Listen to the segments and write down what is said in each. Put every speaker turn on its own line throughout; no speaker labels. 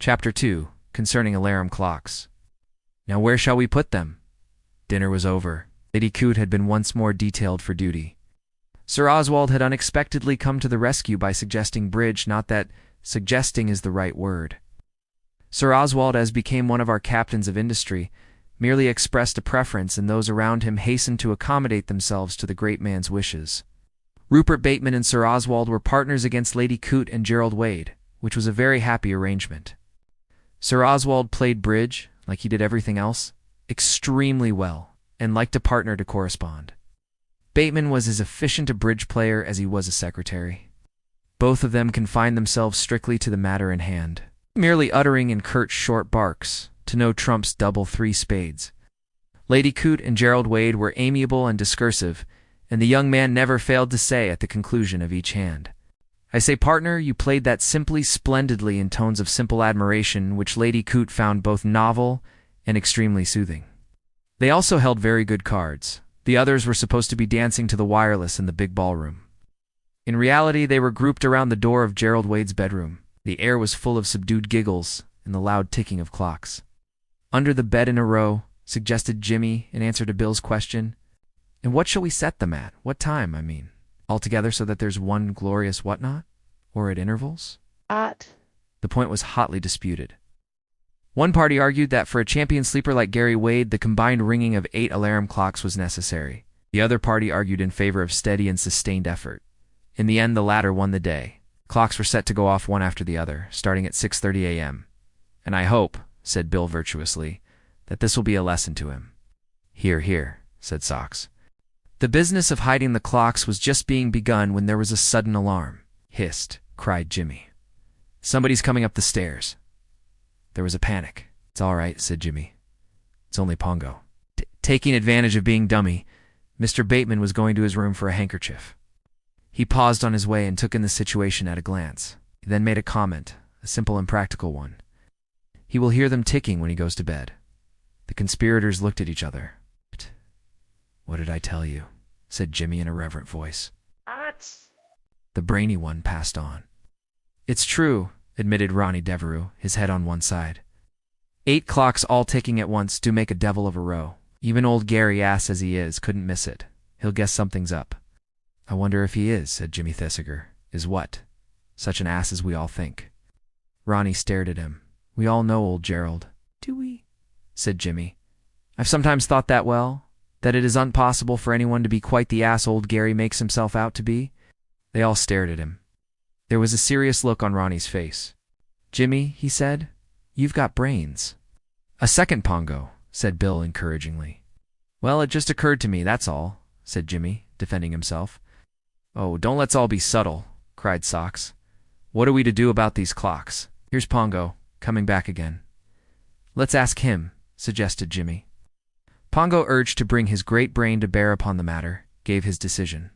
Chapter 2, Concerning Alarum Clocks. Now where shall we put them? Dinner was over. Lady Coote had been once more detailed for duty. Sir Oswald had unexpectedly come to the rescue by suggesting bridge, not that suggesting is the right word. Sir Oswald, as became one of our captains of industry, merely expressed a preference, and those around him hastened to accommodate themselves to the great man's wishes. Rupert Bateman and Sir Oswald were partners against Lady Coote and Gerald Wade, which was a very happy arrangement. Sir Oswald played bridge, like he did everything else, extremely well, and liked a partner to correspond. Bateman was as efficient a bridge player as he was a secretary. Both of them confined themselves strictly to the matter in hand, merely uttering in curt short barks, to no trumps double three spades. Lady Coote and Gerald Wade were amiable and discursive, and the young man never failed to say at the conclusion of each hand, "I say, partner, you played that simply splendidly," in tones of simple admiration which Lady Coote found both novel and extremely soothing. They also held very good cards. The others were supposed to be dancing to the wireless in the big ballroom. In reality, they were grouped around the door of Gerald Wade's bedroom. The air was full of subdued giggles and the loud ticking of clocks. "Under the bed in a row," suggested Jimmy in answer to Bill's question. "And what shall we set them at? What time, I mean? Altogether, so that there's one glorious whatnot? Or at intervals?" The point was hotly disputed. One party argued that for a champion sleeper like Gary Wade, the combined ringing of 8 alarum clocks was necessary. The other party argued in favor of steady and sustained effort. In the end, the latter won the day. Clocks were set to go off one after the other, starting at 6:30 a.m. "And I hope," said Bill virtuously, "that this will be a lesson to him." "Hear, hear," said Socks. The business of hiding the clocks was just being begun when there was a sudden alarm. "Hist!" cried Jimmy. "Somebody's coming up the stairs." There was a panic. "It's all right," said Jimmy. "It's only Pongo." Taking advantage of being dummy, Mr. Bateman was going to his room for a handkerchief. He paused on his way and took in the situation at a glance. He then made a comment, a simple and practical one. "He will hear them ticking when he goes to bed." The conspirators looked at each other. "What did I tell you?" said Jimmy in a reverent voice. The brainy one passed on. "It's true," admitted Ronnie Devereux, his head on one side. 8 clocks all ticking at once do make a devil of a row. Even old Gary, ass as he is, couldn't miss it. He'll guess something's up." "I wonder if he is," said Jimmy Thesiger. "Is what? Such an ass as we all think." Ronnie stared at him. "We all know old Gerald." "Do we?" said Jimmy. "I've sometimes thought that it is impossible for anyone to be quite the ass old Gary makes himself out to be." They all stared at him. There was a serious look on Ronnie's face. "Jimmy," he said, "you've got brains." "A second Pongo," said Bill encouragingly. "Well, it just occurred to me, that's all," said Jimmy, defending himself. "Oh, don't let's all be subtle," cried Socks. "What are we to do about these clocks? Here's Pongo, coming back again." "Let's ask him," suggested Jimmy. Pongo, urged to bring his great brain to bear upon the matter, gave his decision.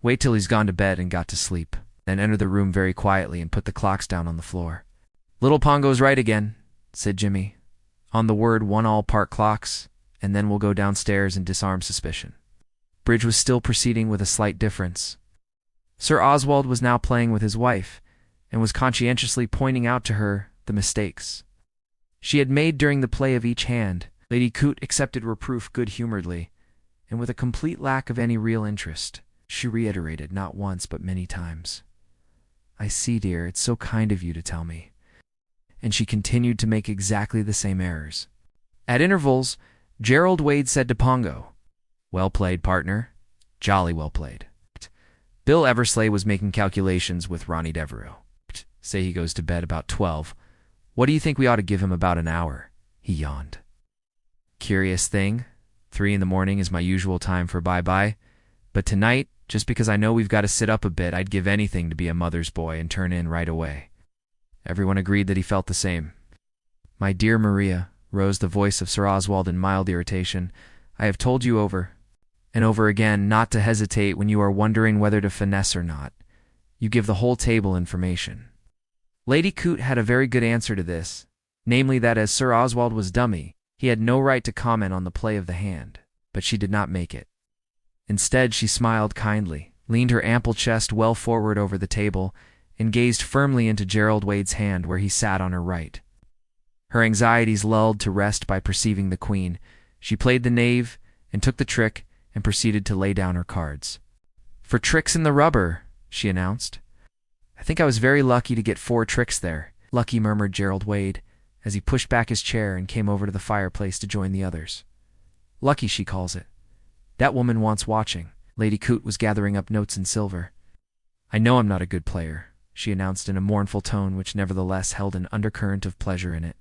"Wait till he's gone to bed and got to sleep, then enter the room very quietly and put the clocks down on the floor." "Little Pongo's right again," said Jimmy. "On the word, 1 all part clocks, and then we'll go downstairs and disarm suspicion." Bridge was still proceeding with a slight difference. Sir Oswald was now playing with his wife, and was conscientiously pointing out to her the mistakes she had made during the play of each hand. Lady Coote accepted reproof good-humoredly, and with a complete lack of any real interest. She reiterated, not once but many times, "I see, dear, it's so kind of you to tell me." And she continued to make exactly the same errors. At intervals, Gerald Wade said to Pongo, "Well played, partner. Jolly well played." Bill Eversley was making calculations with Ronnie Devereux. "Say he goes to bed about 12. What do you think we ought to give him about an hour?" He yawned. "Curious thing. 3 in the morning is my usual time for bye-bye. But tonight, just because I know we've got to sit up a bit, I'd give anything to be a mother's boy and turn in right away." Everyone agreed that he felt the same. "My dear Maria," rose the voice of Sir Oswald in mild irritation, "I have told you over and over again not to hesitate when you are wondering whether to finesse or not. You give the whole table information." Lady Coote had a very good answer to this, namely that as Sir Oswald was dummy, he had no right to comment on the play of the hand, but she did not make it. Instead, she smiled kindly, leaned her ample chest well forward over the table, and gazed firmly into Gerald Wade's hand where he sat on her right. Her anxieties lulled to rest by perceiving the queen. She played the knave and took the trick and proceeded to lay down her cards. "For tricks in the rubber," she announced. "I think I was very lucky to get 4 tricks there," Lucky murmured Gerald Wade, as he pushed back his chair and came over to the fireplace to join the others. "Lucky, she calls it. That woman wants watching." Lady Coote was gathering up notes in silver. "I know I'm not a good player," she announced in a mournful tone which nevertheless held an undercurrent of pleasure in it.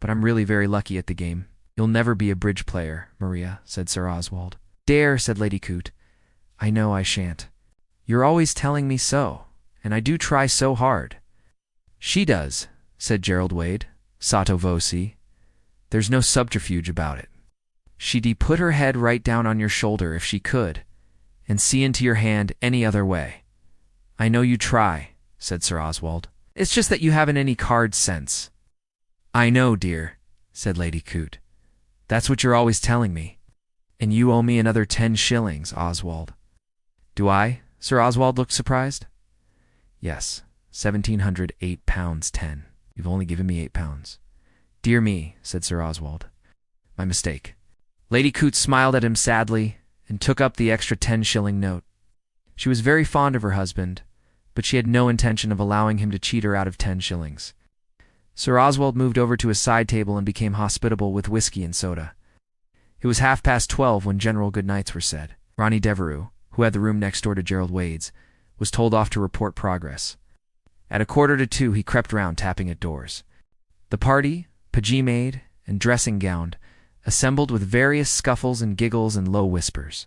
"But I'm really very lucky at the game." "You'll never be a bridge player, Maria," said Sir Oswald. "Dare," said Lady Coote. "I know I shan't. You're always telling me so, and I do try so hard." "She does," said Gerald Wade, sotto voce. "There's no subterfuge about it. She'd put her head right down on your shoulder if she could, and see into your hand any other way." "I know you try," said Sir Oswald. "It's just that you haven't any card sense." "I know, dear," said Lady Coote. "That's what you're always telling me. And you owe me another 10 shillings, Oswald." "Do I?" Sir Oswald looked surprised. "Yes, £1,708.10. You've only given me £8. "Dear me," said Sir Oswald. "My mistake." Lady Coote smiled at him sadly and took up the extra 10-shilling note. She was very fond of her husband, but she had no intention of allowing him to cheat her out of 10 shillings. Sir Oswald moved over to his side table and became hospitable with whiskey and soda. It was 12:30 when general good nights were said. Ronnie Devereux, who had the room next door to Gerald Wade's, was told off to report progress. At 1:45 he crept round, tapping at doors. The party, pajamaed and dressing-gowned, assembled with various scuffles and giggles and low whispers.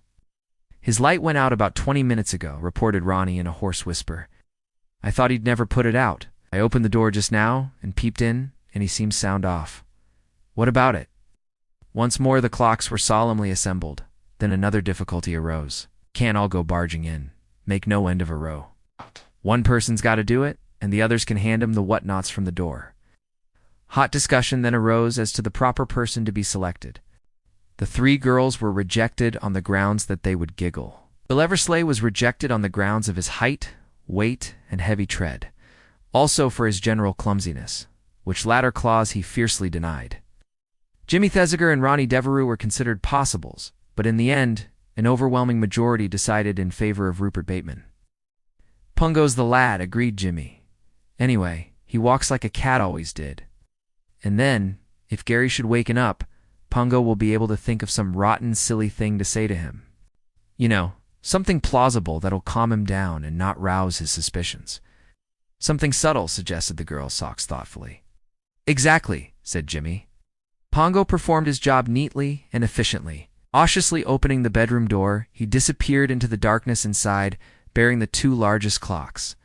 "His light went out about 20 minutes ago," reported Ronnie in a hoarse whisper. "I thought he'd never put it out. I opened the door just now and peeped in, and he seems sound off." "What about it?" Once more the clocks were solemnly assembled. Then another difficulty arose. Can't all go barging in. Make no end of a row. One person's got to do it, and the others can hand him the whatnots from the door. Hot discussion then arose as to the proper person to be selected. The 3 girls were rejected on the grounds that they would giggle. Bill Eversley was rejected on the grounds of his height, weight, and heavy tread, also for his general clumsiness, which latter clause he fiercely denied. Jimmy Thesiger and Ronnie Devereux were considered possibles, but in the end, an overwhelming majority decided in favor of Rupert Bateman. "Pungo's the lad," agreed Jimmy. "Anyway, he walks like a cat always did. And then, if Gary should waken up, Pungo will be able to think of some rotten, silly thing to say to him. You know, something plausible that'll calm him down and not rouse his suspicions." "Something subtle," suggested the girl Socks thoughtfully. "Exactly," said Jimmy. Pongo performed his job neatly and efficiently. Cautiously opening the bedroom door, he disappeared into the darkness inside, bearing the 2 largest clocks.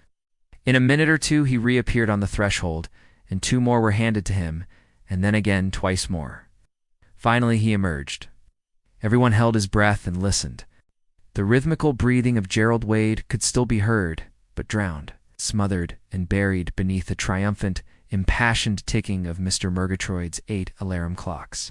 In a minute or 2 he reappeared on the threshold, and 2 more were handed to him, and then again twice more. Finally he emerged. Everyone held his breath and listened. The rhythmical breathing of Gerald Wade could still be heard, but drowned, smothered, and buried beneath the triumphant, impassioned ticking of Mr. Murgatroyd's 8 alarum clocks.